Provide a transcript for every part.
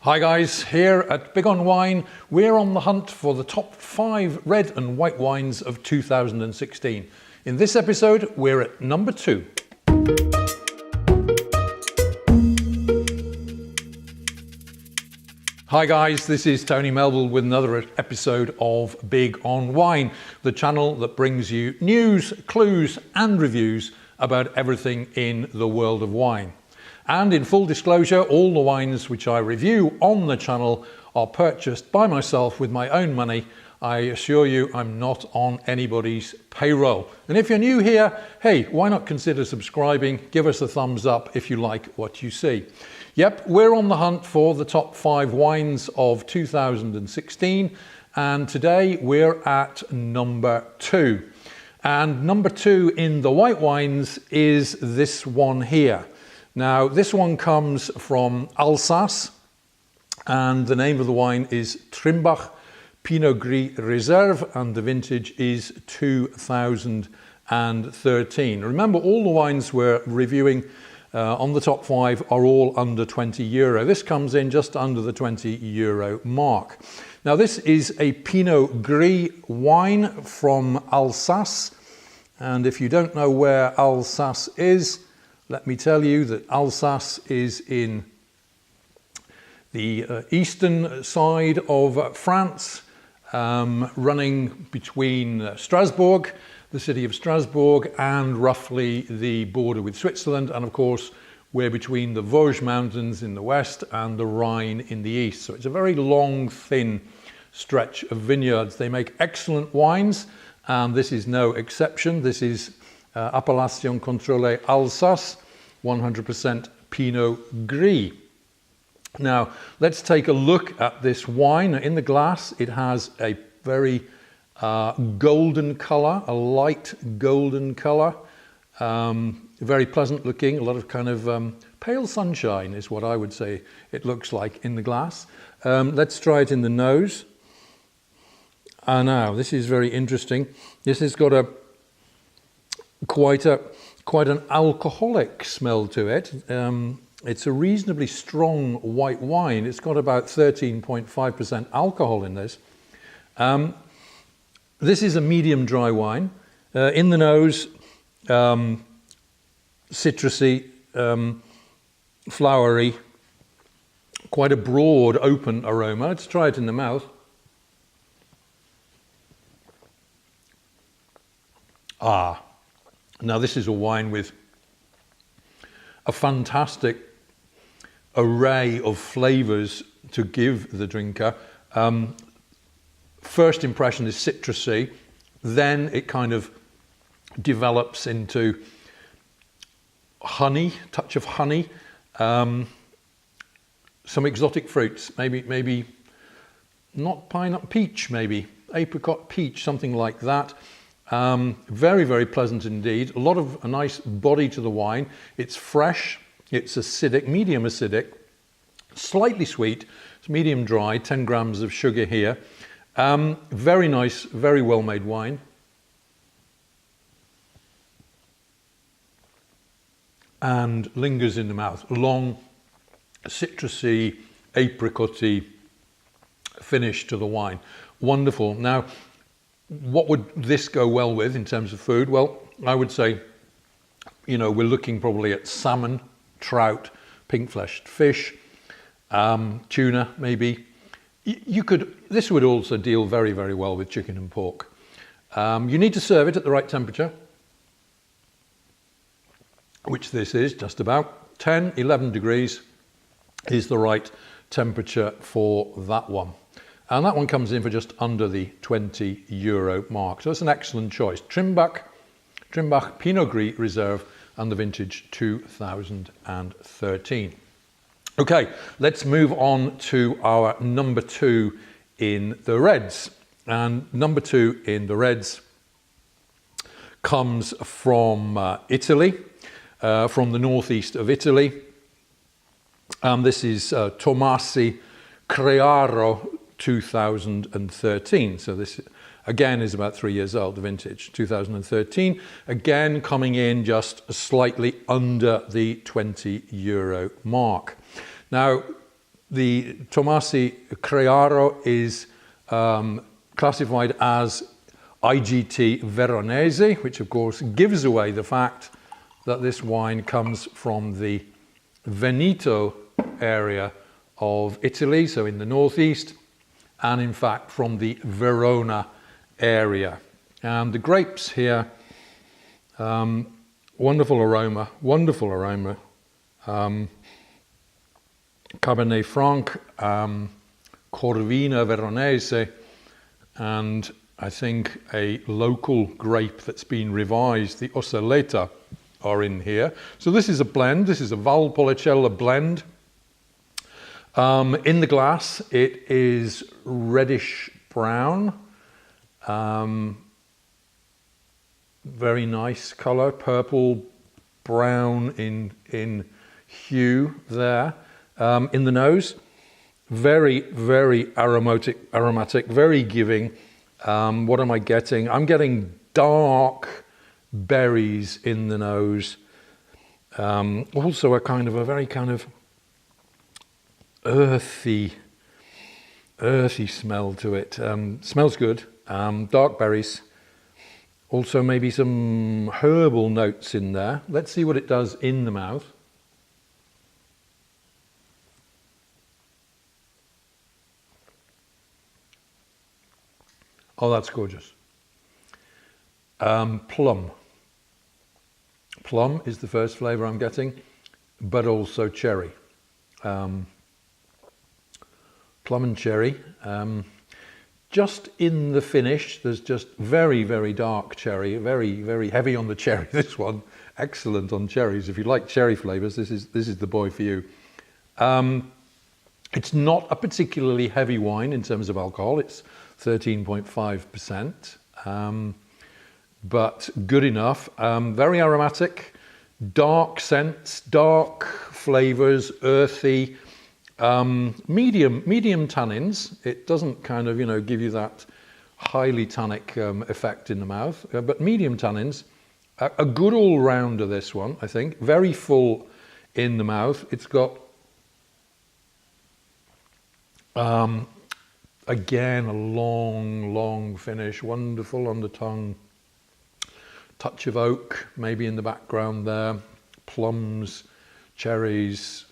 Hi guys, here at Big on Wine, we're on the hunt for the top 5 red and white wines of 2016. In this episode, we're at number 2. Hi guys, this is Tony Melville with another episode of Big on Wine, the channel that brings you news, clues and reviews about everything in the world of wine. And in full disclosure, all the wines which I review on the channel are purchased by myself with my own money. I assure you I'm not on anybody's payroll. And if you're new here, hey, why not consider subscribing? Give us a thumbs up if you like what you see. Yep, we're on the hunt for the top 5 wines of 2016. And today we're at number 2. And number 2 in the white wines is this one here. Now, this one comes from Alsace, and the name of the wine is Trimbach Pinot Gris Reserve, and the vintage is 2013. Remember, all the wines we're reviewing on the top 5 are all under €20. This comes in just under the €20 mark. Now, this is a Pinot Gris wine from Alsace, and if you don't know where Alsace is, let me tell you that Alsace is in the eastern side of France, running between Strasbourg, the city of Strasbourg, and roughly the border with Switzerland. And of course, we're between the Vosges Mountains in the west and the Rhine in the east. So it's a very long, thin stretch of vineyards. They make excellent wines, and this is no exception. This is Appellation Contrôlée Alsace, 100% Pinot Gris. Now, let's take a look at this wine. In the glass, it has a very golden colour, a light golden colour, very pleasant looking, a lot of kind of pale sunshine is what I would say it looks like in the glass. Let's try it in the nose. Now, this is very interesting. This has got quite an alcoholic smell to it. It's a reasonably strong white wine. It's got about 13.5% alcohol in this. This is a medium dry wine. In the nose, citrusy, flowery, quite a broad, open aroma. Let's try it in the mouth. Now this is a wine with a fantastic array of flavours to give the drinker. First impression is citrusy, then it kind of develops into honey, touch of honey, some exotic fruits, maybe not pineapple, peach, maybe apricot, peach, something like that. Very, very pleasant indeed. A nice body to the wine. It's fresh, it's acidic, medium acidic, slightly sweet, it's medium dry, 10 grams of sugar here. Very nice, very well made wine. And lingers in the mouth. Long, citrusy, apricotty finish to the wine. Wonderful. Now, what would this go well with in terms of food? Well, I would say, we're looking probably at salmon, trout, pink-fleshed fish, tuna, maybe. This would also deal very, very well with chicken and pork. You need to serve it at the right temperature, which this is just about 10, 11 degrees is the right temperature for that one. And that one comes in for just under the €20 mark. So it's an excellent choice. Trimbach Pinot Gris Reserve, and the vintage 2013. Okay, let's move on to our number 2 in the reds. And number 2 in the reds comes from Italy, from the northeast of Italy. And this is Tomasi Crearo 2013. So this again is about 3 years old, the vintage, 2013. Again, coming in just slightly under the €20 mark. Now, The Tommasi Crearo is classified as IGT Veronese, which of course gives away the fact that this wine comes from the Veneto area of Italy, so in the northeast, and in fact from the Verona area. And the grapes here, wonderful aroma, wonderful aroma. Cabernet Franc, Corvina Veronese, and I think a local grape that's been revised, the Osselleta, are in here. So this is a blend, this is a Valpolicella blend. In the glass, it is reddish brown. Very nice color, purple, brown in hue there. In the nose, very, very aromatic, very giving. What am I getting? I'm getting dark berries in the nose. Also a very kind of earthy smell to it. Smells good. Dark berries. Also maybe some herbal notes in there. Let's see what it does in the mouth. Oh, that's gorgeous. Plum. Plum is the first flavour I'm getting, but also cherry. Plum and cherry. Just in the finish, there's just very, very dark cherry, very, very heavy on the cherry. This one, excellent on cherries. If you like cherry flavours, this is the boy for you. It's not a particularly heavy wine in terms of alcohol. It's 13.5%, but good enough. Very aromatic, dark scents, dark flavours, earthy, medium tannins. It doesn't kind of, give you that highly tannic effect in the mouth, but medium tannins. A good all-rounder, this one, I think. Very full in the mouth. It's got again, a long finish, wonderful on the tongue. Touch of oak, maybe in the background there. Plums, cherries,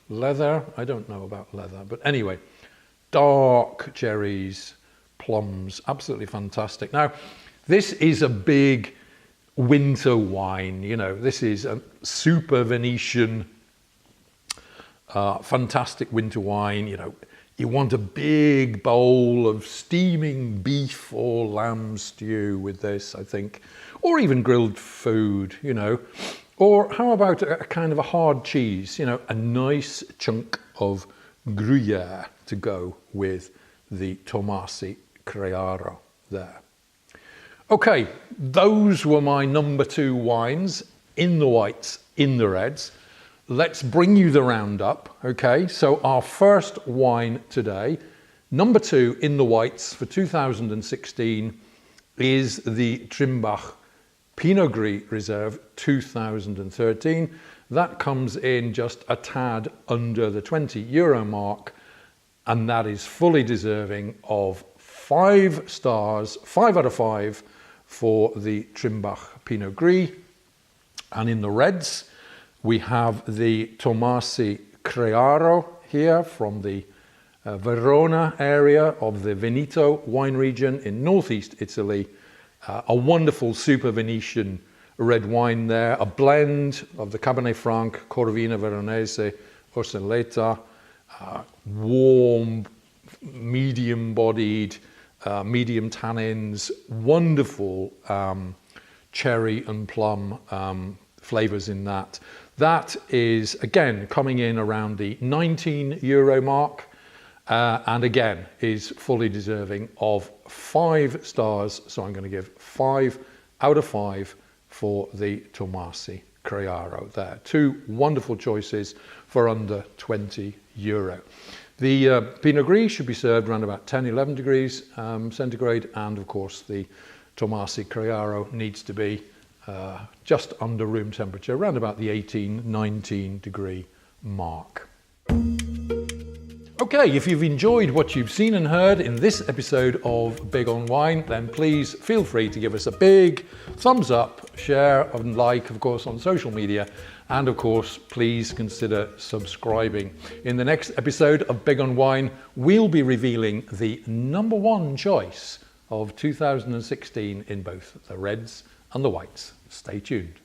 leather. I don't know about leather, but anyway, dark cherries, plums, absolutely fantastic. Now, this is a big winter wine. This is a super-Venetian, fantastic winter wine. You want a big bowl of steaming beef or lamb stew with this, I think, or even grilled food, Or how about a kind of a hard cheese, a nice chunk of Gruyere to go with the Tommasi Crearo there. Okay, those were my number 2 wines, in the whites, in the reds. Let's bring you the roundup, okay? So our first wine today, number 2 in the whites for 2016, is the Trimbach Pinot Gris Reserve 2013. That comes in just a tad under the €20 mark, and that is fully deserving of 5 stars, 5 out of 5 for the Trimbach Pinot Gris. And in the reds, we have the Tommasi Crearo here from the Verona area of the Veneto wine region in northeast Italy. A wonderful super-Venetian red wine there, a blend of the Cabernet Franc, Corvina Veronese, Osselleta, warm, medium-bodied, medium tannins, wonderful cherry and plum flavours in that. That is, again, coming in around the €19 mark, and again, is fully deserving of 5 stars. So I'm going to give 5 out of 5 for the Tommasi Crearo there. 2 wonderful choices for under €20. The Pinot Gris should be served around about 10-11 degrees centigrade, and of course the Tommasi Crearo needs to be just under room temperature, around about the 18-19 degree mark. Okay, if you've enjoyed what you've seen and heard in this episode of Big on Wine, then please feel free to give us a big thumbs up, share and like, of course, on social media. And of course, please consider subscribing. In the next episode of Big on Wine, we'll be revealing the #1 choice of 2016 in both the reds and the whites. Stay tuned.